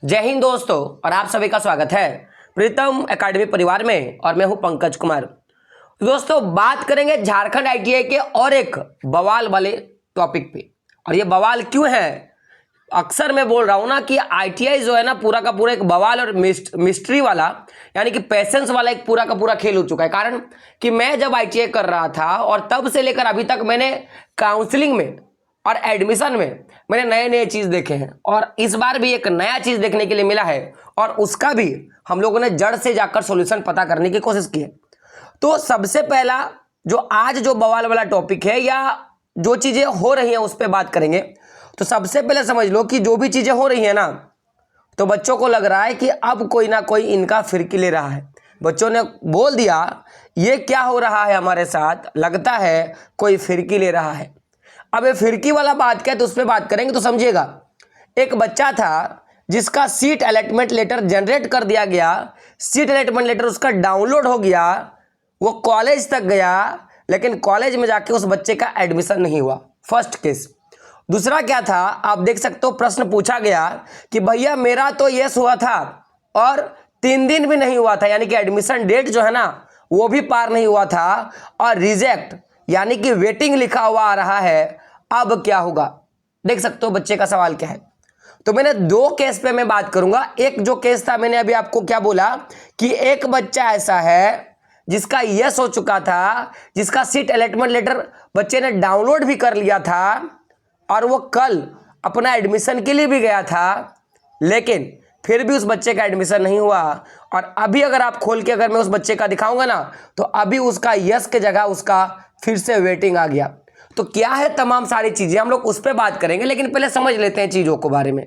जय हिंद दोस्तों, और आप सभी का स्वागत है प्रीतम एकेडमी परिवार में। और मैं हूं पंकज कुमार। दोस्तों, बात करेंगे झारखंड आईटीआई के और एक बवाल वाले टॉपिक पे। और ये बवाल क्यों है? अक्सर मैं बोल रहा हूं ना कि आईटीआई जो है ना पूरा का पूरा एक बवाल और मिस्ट्री वाला, यानी कि पैसेंस वाला एक पूरा का पूरा खेल हो चुका है। कारण कि मैं जब आईटीआई कर रहा था और तब से लेकर अभी तक मैंने काउंसलिंग में और एडमिशन में मैंने नए नए चीज़ देखे हैं, और इस बार भी एक नया चीज़ देखने के लिए मिला है, और उसका भी हम लोगों ने जड़ से जाकर सॉल्यूशन पता करने की कोशिश की है। तो सबसे पहला जो आज जो बवाल वाला टॉपिक है या जो चीज़ें हो रही हैं उस पर बात करेंगे। तो सबसे पहले समझ लो कि जो भी चीज़ें हो रही हैं ना, तो बच्चों को लग रहा है कि अब कोई ना कोई इनका फिरकी ले रहा है। बच्चों ने बोल दिया ये क्या हो रहा है हमारे साथ, लगता है कोई फिरकी ले रहा है। अब ये फिरकी वाला बात क्या है, तो उस पर बात करेंगे। तो समझिएगा, एक बच्चा था जिसका सीट अलॉटमेंट लेटर जनरेट कर दिया गया, सीट अलॉटमेंट लेटर उसका डाउनलोड हो गया, वो कॉलेज तक गया, लेकिन कॉलेज में जाके उस बच्चे का एडमिशन नहीं हुआ। First case. दूसरा क्या था, आप देख सकते हो, प्रश्न पूछा गया कि भैया मेरा तो यस हुआ था और 3 दिन भी नहीं हुआ था, यानी कि एडमिशन डेट जो है ना वो भी पार नहीं हुआ था, और रिजेक्ट यानी कि वेटिंग लिखा हुआ आ रहा है। अब क्या होगा? देख सकते हो बच्चे का सवाल क्या है। तो मैंने 2 केस पे मैं बात करूंगा। एक जो केस था, मैंने अभी आपको क्या बोला कि एक बच्चा ऐसा है जिसका यस हो चुका था, जिसका सीट अलॉटमेंट लेटर बच्चे ने डाउनलोड भी कर लिया था, और वो कल अपना एडमिशन के लिए भी गया था, लेकिन फिर भी उस बच्चे का एडमिशन नहीं हुआ। और अभी अगर आप खोल के अगर मैं उस बच्चे का दिखाऊंगा ना, तो अभी उसका यस के जगह उसका फिर से वेटिंग आ गया। तो क्या है तमाम सारी चीजें, हम लोग उस पर बात करेंगे, लेकिन पहले समझ लेते हैं चीजों को बारे में।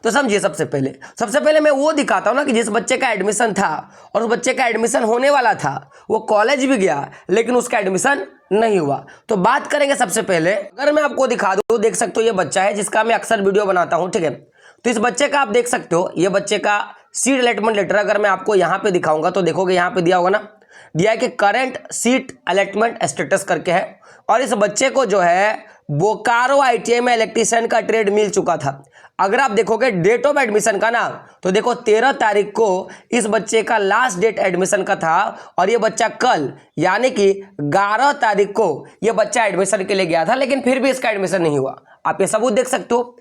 तो समझिए, सबसे पहले मैं वो दिखाता हूं ना कि जिस बच्चे का एडमिशन था और उस बच्चे का एडमिशन होने वाला था, वो कॉलेज भी गया लेकिन उसका एडमिशन नहीं हुआ। तो बात करेंगे सबसे पहले। अगर मैं आपको दिखा दूं, देख सकते हो ये बच्चा है जिसका मैं अक्सर वीडियो बनाता हूं, ठीक है। तो इस बच्चे का आप देख सकते हो, ये बच्चे का सीट अलॉटमेंट लेटर अगर मैं आपको यहां पे दिखाऊंगा तो देखोगे यहां पे दिया होगा ना, दिया है कि करंट सीट अलॉटमेंट स्टेटस करके है। और इस बच्चे को जो है बोकारो आईटीआई में इलेक्ट्रीशियन का ट्रेड मिल चुका था। अगर आप देखोगे डेट ऑफ एडमिशन का ना, तो देखो 13 तारीख को इस बच्चे का लास्ट डेट एडमिशन का था, और ये बच्चा कल यानी कि 11 तारीख को ये बच्चा एडमिशन के लिए गया था, लेकिन फिर भी इसका एडमिशन नहीं हुआ। आप ये सबूत देख सकते हो।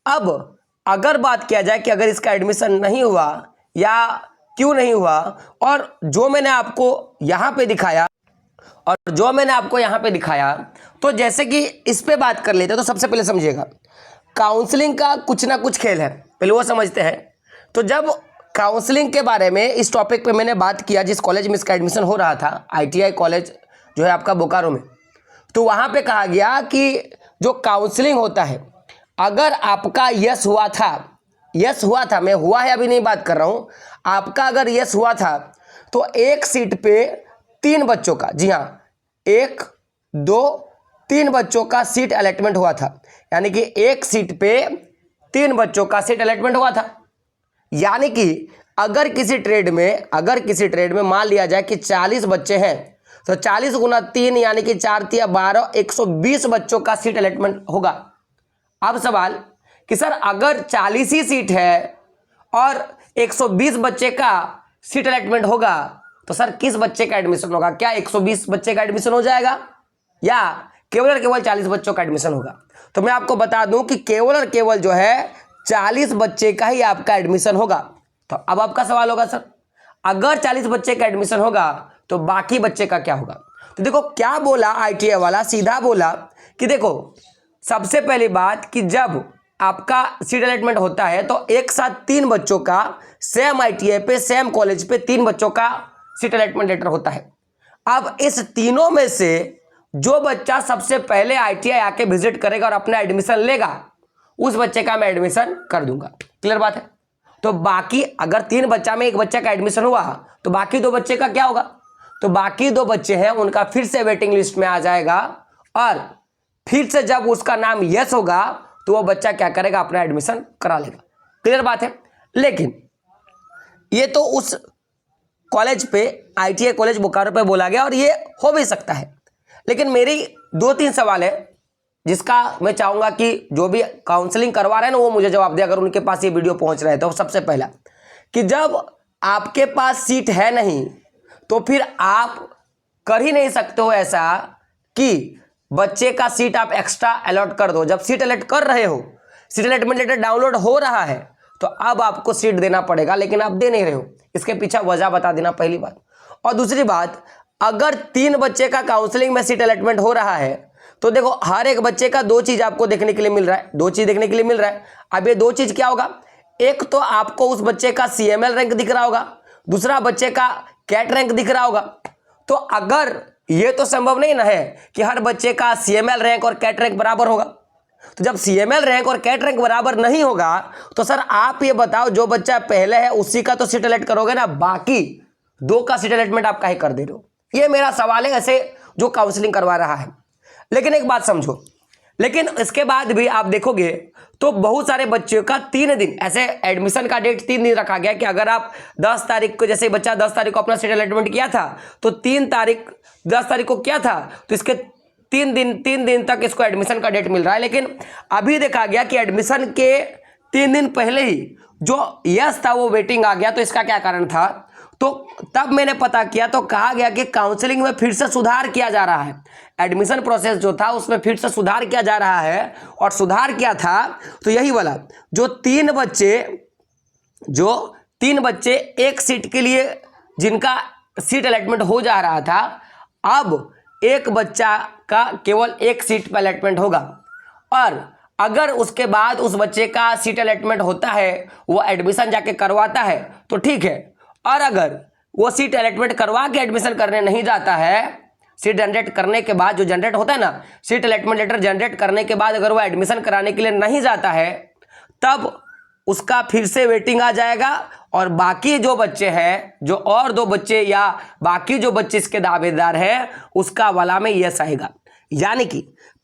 अब अगर बात किया जाए कि अगर इसका एडमिशन नहीं हुआ या क्यों नहीं हुआ, और जो मैंने आपको यहां पे दिखाया तो जैसे कि इस पे बात कर लेते हैं। तो सबसे पहले समझिएगा, काउंसलिंग का कुछ ना कुछ खेल है, पहले वो समझते हैं। तो जब काउंसलिंग के बारे में इस टॉपिक पे मैंने बात किया, जिस कॉलेज में इसका एडमिशन हो रहा था, आईटीआई कॉलेज जो है आपका बोकारो में, तो वहाँ पे कहा गया कि जो काउंसलिंग होता है, अगर आपका यस हुआ था, मैं हुआ है अभी नहीं बात कर रहा हूँ, आपका अगर यस हुआ था तो एक सीट पे 3 बच्चों का, जी हाँ 1, 2, 3 बच्चों का सीट अलॉटमेंट हुआ था, यानी कि एक सीट पे 3 बच्चों का सीट अलॉटमेंट हुआ था। यानी कि अगर किसी ट्रेड में मान लिया जाए कि 40 बच्चे हैं, तो 40 गुना 3 यानी कि 4 तिया 12, 120 बच्चों का सीट अलॉटमेंट होगा। अब सवाल कि सर अगर 40 ही सीट है और 120 बच्चे का सीट अलॉटमेंट होगा, तो सर किस बच्चे का एडमिशन होगा? क्या 120 बच्चे का एडमिशन हो जाएगा या केवल और केवल 40 बच्चों का एडमिशन होगा? तो मैं आपको बता दूं कि केवल और केवल जो है 40 बच्चे का ही आपका एडमिशन होगा। तो अब आपका सवाल होगा, सर अगर 40 बच्चे का एडमिशन होगा तो बाकी बच्चे का क्या होगा? तो देखो क्या बोला आईटीआई वाला, सीधा बोला कि देखो सबसे पहली बात कि जब आपका सीट अलॉटमेंट होता है तो एक साथ 3 बच्चों का सेम आईटीआई पे, सेम कॉलेज पे 3 बच्चों का सीट अलॉटमेंट लेटर होता है। अब इस तीनों में से जो बच्चा सबसे पहले आईटीआई आके विजिट करेगा और अपना एडमिशन लेगा, उस बच्चे का मैं एडमिशन कर दूंगा। क्लियर बात है? तो बाकी अगर 3 बच्चा में एक बच्चे का एडमिशन हुआ, तो बाकी 2 बच्चे का क्या होगा? तो बाकी 2 बच्चे हैं उनका फिर से वेटिंग लिस्ट में आ जाएगा, और फिर से जब उसका नाम यस होगा तो वो बच्चा क्या करेगा? अपना एडमिशन करा लेगा। क्लियर बात है? लेकिन ये तो उस कॉलेज पे, आईटीआई कॉलेज बोकारो पे बोला गया, और ये हो भी सकता है, लेकिन मेरी 2-3 सवाल है जिसका मैं चाहूंगा कि जो भी काउंसलिंग करवा रहे हैं ना वो मुझे जवाब दे, अगर उनके पास ये वीडियो पहुंच रहा है तो। सबसे पहला कि जब आपके पास सीट है नहीं तो फिर आप कर ही नहीं सकते हो ऐसा कि बच्चे का सीट आप एक्स्ट्रा अलॉट कर दो। जब सीट अलॉट कर रहे हो, सीट अलॉटमेंट लेटर डाउनलोड हो रहा है, तो अब आपको सीट देना पड़ेगा, लेकिन आप दे नहीं रहे हो। इसके पीछे वजह बता देना, पहली बात। और दूसरी बात, अगर 3 बच्चे का काउंसलिंग में सीट अलॉटमेंट हो रहा है तो देखो हर एक बच्चे का 2 चीज आपको देखने के लिए मिल रहा है, 2 चीज देखने के लिए मिल रहा है। अब ये 2 चीज क्या होगा? एक तो आपको उस बच्चे का CML रैंक दिख रहा होगा, दूसरा बच्चे का कैट रैंक दिख रहा होगा। तो अगर ये तो संभव नहीं ना है कि हर बच्चे का CML रैंक और कैट रैंक बराबर होगा। तो जब CML रैंक और कैट रैंक बराबर नहीं होगा तो सर आप ये बताओ, जो बच्चा पहले है उसी का तो सीट अलॉट करोगे ना, बाकी 2 का सीट अलॉटमेंट आप काहे कर दे रहे हो? ये मेरा सवाल है ऐसे जो काउंसलिंग करवा रहा है। लेकिन एक बात समझो, लेकिन इसके बाद भी आप देखोगे तो बहुत सारे बच्चों का 3 दिन ऐसे एडमिशन का डेट 3 दिन रखा गया कि अगर आप 10 तारीख को, जैसे बच्चा 10 तारीख को अपना सीट अलॉटमेंट किया था तो 10 तारीख को किया था तो इसके 3 दिन तक इसको एडमिशन का डेट मिल रहा है। लेकिन अभी देखा गया कि एडमिशन के 3 दिन पहले ही जो यस था वो वेटिंग आ गया। तो इसका क्या कारण था? तो तब मैंने पता किया तो कहा गया कि काउंसलिंग में फिर से सुधार किया जा रहा है। एडमिशन प्रोसेस जो था उसमें फिर से सुधार किया जा रहा है। और सुधार क्या था? तो यही वाला, जो 3 बच्चे एक सीट के लिए जिनका सीट अलॉटमेंट हो जा रहा था, अब एक बच्चा का केवल एक सीट पर अलॉटमेंट होगा। और अगर उसके बाद उस बच्चे का सीट अलॉटमेंट होता है, वो एडमिशन जाके करवाता है तो ठीक है। और अगर वो सीट अलॉटमेंट करवा के एडमिशन करने नहीं जाता है, सीट जनरेट करने के बाद जो जनरेट होता है ना, सीट अलॉटमेंट लेटर जनरेट करने के बाद अगर वो एडमिशन कराने के लिए नहीं जाता है, तब उसका फिर से वेटिंग आ जाएगा। और बाकी जो बच्चे हैं, जो और 2 बच्चे या बाकी जो बच्चे इसके दावेदार हैं, उसका वाला में यस आएगा। यानी कि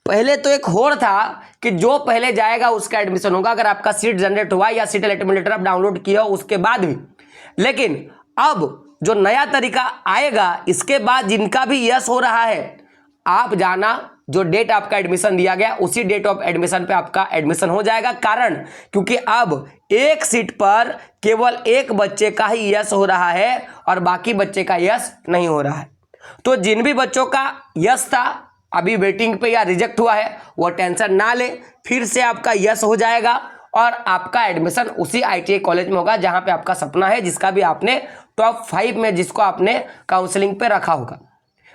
पहले तो एक होड़ था कि जो पहले जाएगा उसका एडमिशन होगा, अगर आपका सीट जनरेट हुआ या सीट अलॉटमेंट लेटर आप डाउनलोड किया हो उसके बाद भी। लेकिन अब जो नया तरीका आएगा, इसके बाद जिनका भी यस हो रहा है, आप जाना जो डेट आपका एडमिशन दिया गया उसी डेट ऑफ एडमिशन पे आपका एडमिशन हो जाएगा। कारण क्योंकि अब एक सीट पर केवल एक बच्चे का ही यस हो रहा है और बाकी बच्चे का यस नहीं हो रहा है। तो जिन भी बच्चों का यस था अभी वेटिंग पे या रिजेक्ट हुआ है, वो टेंशन ना ले, फिर से आपका यस हो जाएगा और आपका एडमिशन उसी ITI कॉलेज में होगा जहां पे आपका सपना है, जिसका भी आपने टॉप 5 में जिसको आपने काउंसलिंग पे रखा होगा।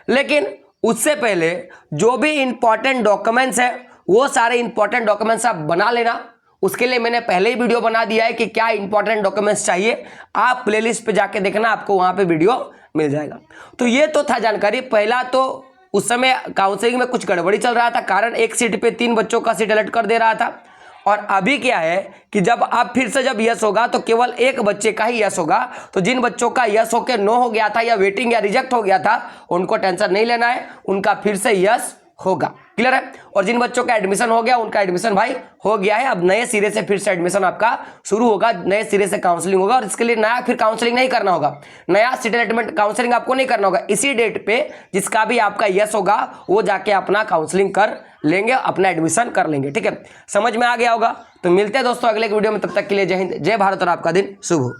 लेकिन उससे पहले जो भी इंपॉर्टेंट डॉक्यूमेंट्स है वो सारे इंपॉर्टेंट डॉक्यूमेंट्स आप बना लेना। उसके लिए मैंने पहले ही वीडियो बना दिया है कि क्या इंपॉर्टेंट डॉक्यूमेंट्स चाहिए, आप प्लेलिस्ट पे जाके देखना, आपको वहां पे वीडियो मिल जाएगा। तो ये तो था जानकारी। पहला तो उस समय काउंसलिंग में कुछ गड़बड़ी चल रहा था, कारण एक सीट पे 3 बच्चों का सीट अलॉट कर दे रहा था। और अभी क्या है कि जब अब फिर से जब यस होगा तो केवल एक बच्चे का ही यस होगा। तो जिन बच्चों का यस होकर नो हो गया था या वेटिंग या रिजेक्ट हो गया था, उनको टेंशन नहीं लेना है, उनका फिर से यस होगा। क्लियर है? और जिन बच्चों का एडमिशन हो गया उनका एडमिशन भाई हो गया है। अब नए सिरे से फिर से एडमिशन आपका शुरू होगा, नए सिरे से काउंसलिंग होगा। और इसके लिए नया फिर काउंसलिंग नहीं करना होगा, नया सीट अलॉटमेंट काउंसलिंग आपको नहीं करना होगा। इसी डेट पे जिसका भी आपका यस होगा वो जाके अपना काउंसलिंग कर लेंगे, अपना एडमिशन कर लेंगे। ठीक है, समझ में आ गया होगा? तो मिलते हैं दोस्तों अगले वीडियो में, तब तक के लिए जय हिंद, जय भारत और आपका दिन शुभ हो।